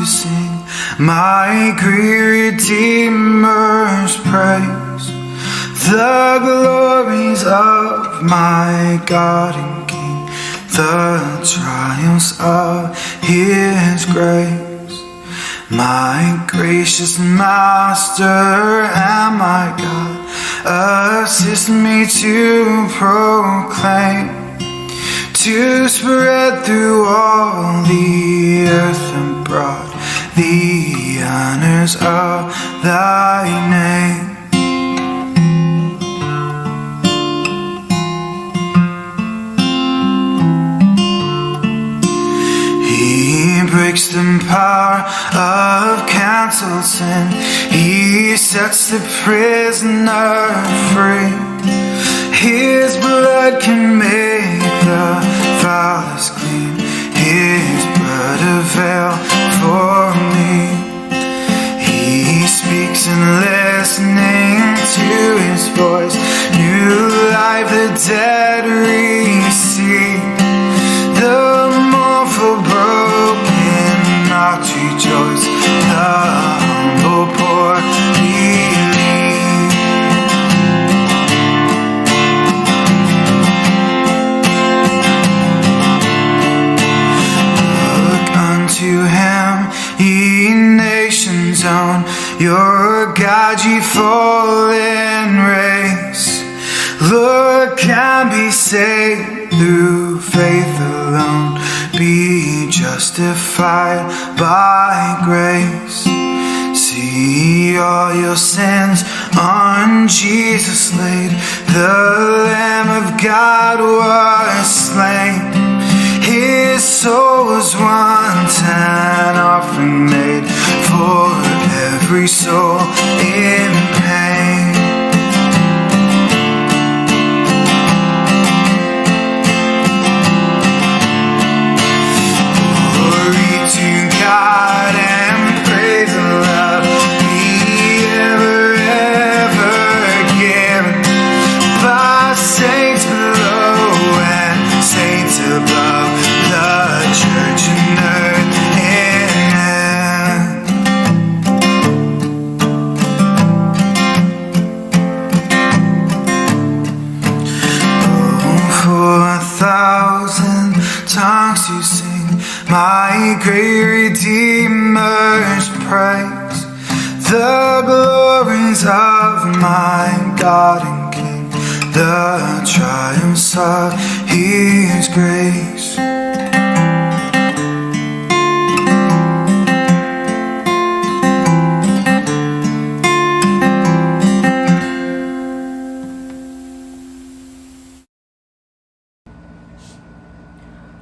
you sing my great Redeemer's praise, the glories of my God and King, the triumphs of His grace. My gracious Master and my God, assist me to proclaim, to spread through all the earth abroad the honors of thy name. He breaks the power of cancelled sin. He sets the prisoner free. His blood can make the foulest clean. His blood avail for me. He speaks and listening to His voice, new life the dead receive. The mournful broken hearts rejoice, the humble poor believe. Look unto Him, ye nations own, your God, ye fallen race. Look and be saved through faith alone, be justified by grace. See all your sins on Jesus laid, the Lamb of God was slain. His soul was once an offering made for every soul in pain. God and praise and love be ever, ever given by saints below and saints above, the church and earth and heaven. Oh, for 1,000 tongues you sing my great Redeemer's praise, the glories of my God and King, the triumphs of His grace.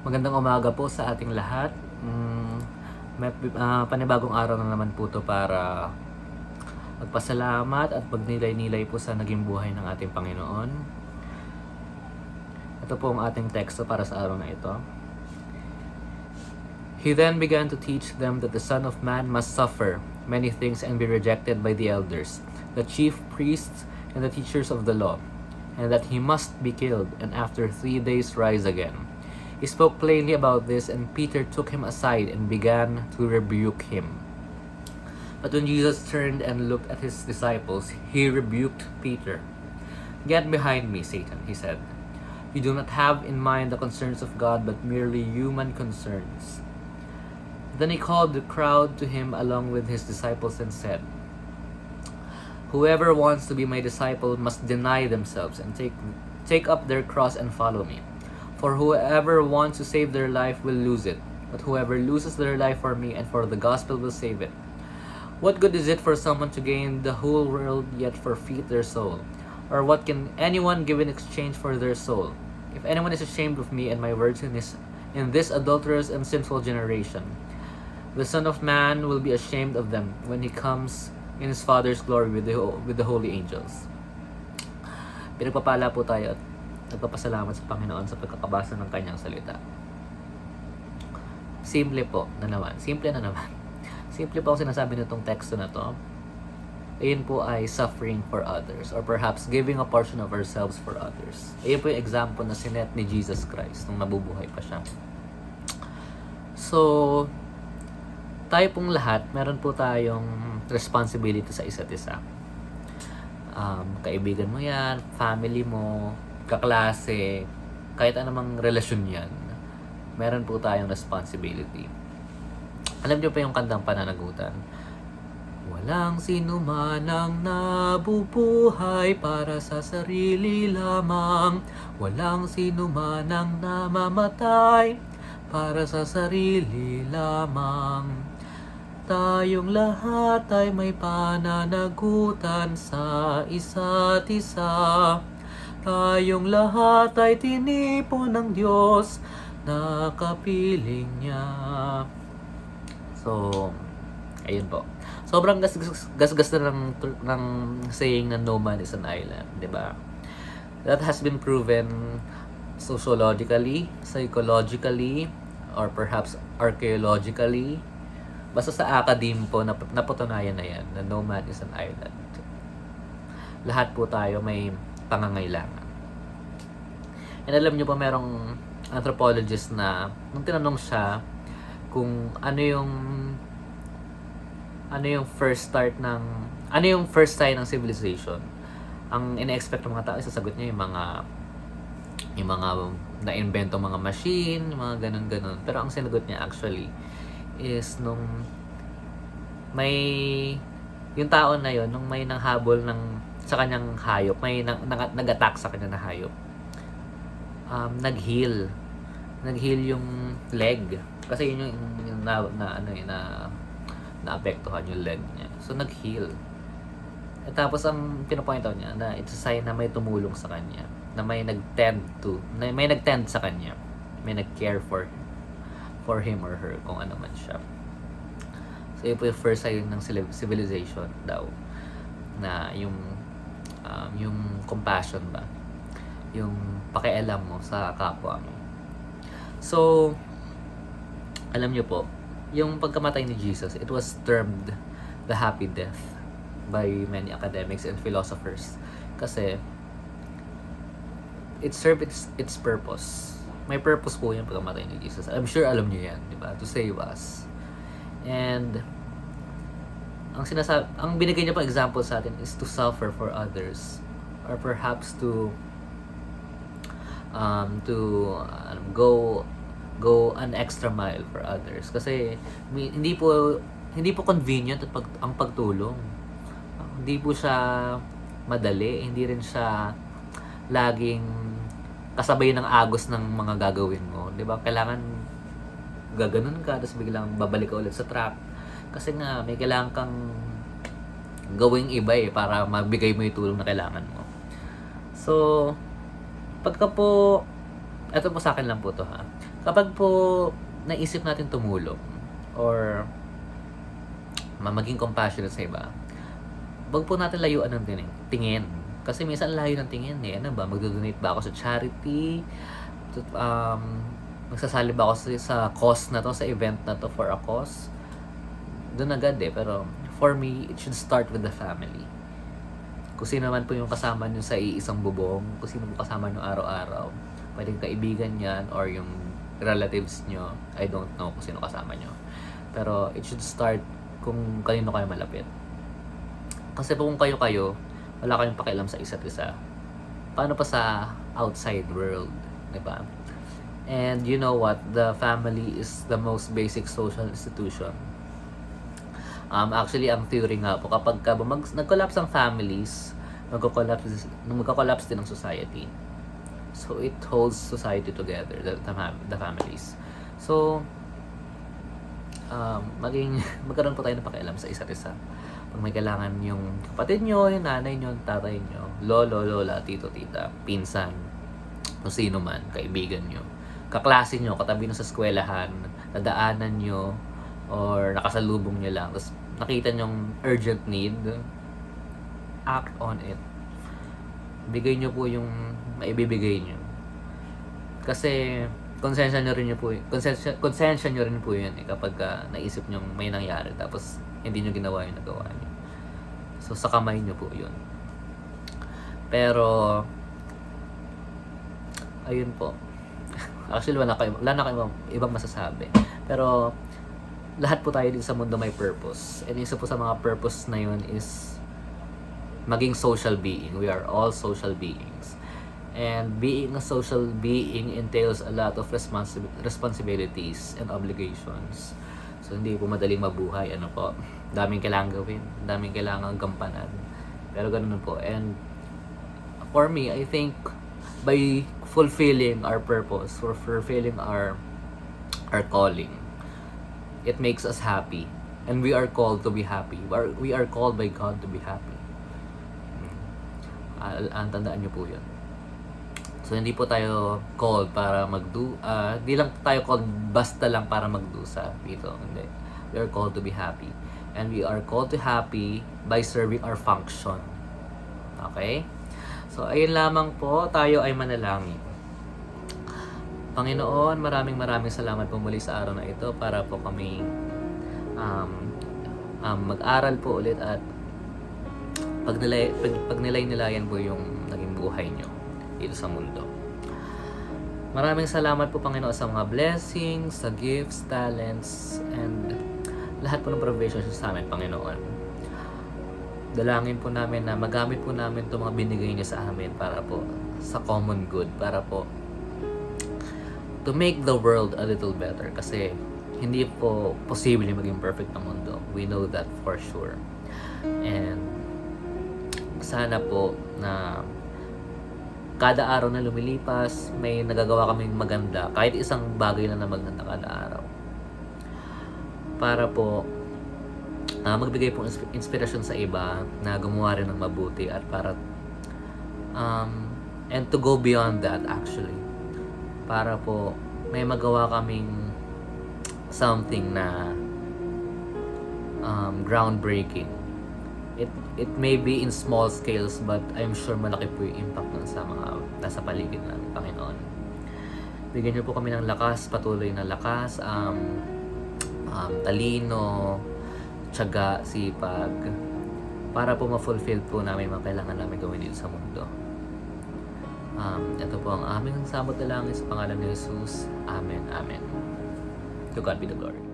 Magandang umaga po sa ating lahat. May panibagong araw na naman po to para magpasalamat at magnilay-nilay po sa naging buhay ng ating Panginoon. Ito po ang ating teksto para sa araw na ito. He then began to teach them that the Son of Man must suffer many things and be rejected by the elders, the chief priests, and the teachers of the law, and that He must be killed and after 3 days rise again. He spoke plainly about this, and Peter took him aside and began to rebuke him. But when Jesus turned and looked at His disciples, He rebuked Peter. "Get behind me, Satan," He said. "You do not have in mind the concerns of God, but merely human concerns." Then He called the crowd to Him along with His disciples and said, "Whoever wants to be my disciple must deny themselves and take up their cross and follow me. For whoever wants to save their life will lose it, but whoever loses their life for me and for the gospel will save it. What good is it for someone to gain the whole world yet forfeit their soul? Or what can anyone give in exchange for their soul? If anyone is ashamed of me and my words in this adulterous and sinful generation, the Son of Man will be ashamed of them when He comes in His Father's glory with the holy angels." Pinagpapala po tayo at nagpapasalamat sa Panginoon sa pagkakabasa ng Kanyang salita. Simple na naman. Simple po ang sinasabi nitong teksto na to. Ayun po ay suffering for others, or perhaps giving a portion of ourselves for others. Ayun po yung example na sinet ni Jesus Christ nung nabubuhay pa siya. So, tayo pong lahat, meron po tayong responsibility sa isa't isa. Kaibigan mo yan, family mo, kaklase, kahit anumang relasyon yan, meron po tayong responsibility. Alam niyo pa yung kantang Pananagutan? Walang sino man ang nabubuhay para sa sarili lamang. Walang sino man ang namamatay para sa sarili lamang. Tayong lahat ay may pananagutan sa isa't isa. Tayong lahat ay tinipon ng Diyos na kapiling niya. So, ayun po. Sobrang gasgas na ng saying na no man is an island, di ba? That has been proven sociologically, psychologically, or perhaps archaeologically. Basta sa academe po, napatunayan na yan, na no man is an island. Lahat po tayo may pangangailangan. And alam nyo pa, merong anthropologist na, nung tinanong siya, kung ano yung first sign ng civilization, ang ina-expect ng mga tao, isasagot niya yung mga na-invento mga machine, yung mga ganun-ganun. Pero ang sinagot niya actually is nung may yung tao na yon, nung may nanghabol sa kanyang hayop, may nag-attack sa kanya na hayop, nag-heal yung leg kasi yun yung naapektuhan yung leg niya, so nag-heal. At tapos ang pinopoint out niya na it's a sign na may tumulong sa kanya, na may nag-tend sa kanya, may nag-care for him or her, kung ano man siya. So yun po yung first sign ng civilization daw, na yung compassion ba, yung pakialam mo sa kapwa mo. So alam niyo po, yung pagkamatay ni Jesus, it was termed the happy death by many academics and philosophers kasi it served its purpose. May purpose po yung pagkamatay ni Jesus. I'm sure alam niyo yan, di ba? To save us. And ang binigay niya pa example sa atin is to suffer for others, or perhaps to go an extra mile for others. Kasi hindi po convenient ang pagtulong. Hindi po siya madali, hindi rin siya laging kasabay ng agos ng mga gagawin mo, 'di ba? Kailangan gaganon ka, tapos biglang babalik ka ulit sa track. Kasi nga may kailangan kang gawing iba para mabigay mo yung tulong na kailangan mo. So, pagka po, eto po sa akin lang po to ha. Kapag po naisip natin tumulong or maging compassionate sa iba, wag po natin layuan ng tingin. Kasi minsan layo ng tingin ano ba, magdo-donate ba ako sa charity? Magsasali ba ako sa cause na to, sa event na to for a cause? Doon agad pero for me, it should start with the family. Kung sino man po yung kasama nyo sa iisang bubong, kung sino po kasama nyo araw-araw, pwedeng kaibigan yan or yung relatives nyo, I don't know kung sino kasama nyo. Pero it should start kung kanino kayo malapit. Kasi po kung kayo, wala kayong pakialam sa isa't isa, paano pa sa outside world, di ba? And you know what? The family is the most basic social institution. Actually, ang theory nga po, kapag nag-collapse ang families, magko-collapse din ang society. So, it holds society together, the families. So, magkaroon po tayo ng pakialam sa isa't isa. Pag may kailangan yung kapatid nyo, yung nanay nyo, yung tatay nyo, lolo, lola, tito, tita, pinsan, kung sino man, kaibigan nyo, kaklase nyo, katabi nyo sa eskwelahan, nadaanan nyo, or nakasalubong nyo lang, tapos nakita nyong urgent need, act on it. Bigay nyo po yung maibibigay nyo. Kasi, konsensya nyo rin po yun kapag naisip nyo may nangyari, tapos hindi nyo ginawa yung nagawa nyo. So, sa kamay nyo po yun. Pero, ayun po. Actually, wala na kayo ibang masasabi. Pero, lahat po tayo dito sa mundo may purpose. And isa po sa mga purpose na yun is maging social being. We are all social beings. And being a social being entails a lot of responsibilities and obligations. So, hindi po madaling mabuhay. Ano po, daming kailangan gawin, daming kailangan gampanan. Pero ganun po. And for me, I think by fulfilling our purpose, or fulfilling our calling, it makes us happy. And we are called to be happy. We are called by God to be happy. Tandaan niyo po yun. So, hindi po tayo called para di lang tayo called basta lang para magdusa dito. Hindi. We are called to be happy. And we are called to happy by serving our function. Okay? So, ayun lamang po. Tayo ay manalangin. Panginoon, maraming salamat po muli sa araw na ito para po kami mag-aral po ulit at pagnilay-nilayan po yung naging buhay nyo dito sa mundo. Maraming salamat po, Panginoon, sa mga blessings, sa gifts, talents, and lahat po ng provisions sa amin, Panginoon. Dalangin po namin na magamit po namin itong mga binigay niyo sa amin para po sa common good, para po to make the world a little better, kasi hindi po posible maging perfect na mundo. We know that for sure. And sana po na kada araw na lumilipas, may nagagawa kaming maganda, kahit isang bagay lang na maganda kada araw. Para po magbigay po inspirasyon sa iba na gumawa rin ng mabuti, at para and to go beyond that actually. Para po may magawa kaming something na groundbreaking. It may be in small scales, but I'm sure malaki po yung impact nun sa mga nasa paligid namin, Panginoon. Bigyan niyo po kami ng lakas, patuloy na lakas, talino, tiyaga, sipag, para po ma-fulfill po namin mga kailangan namin gawin dito sa mundo. Ito po ang aming samot na langit sa pangalan ni Jesus. Amen. Amen. To God be the glory.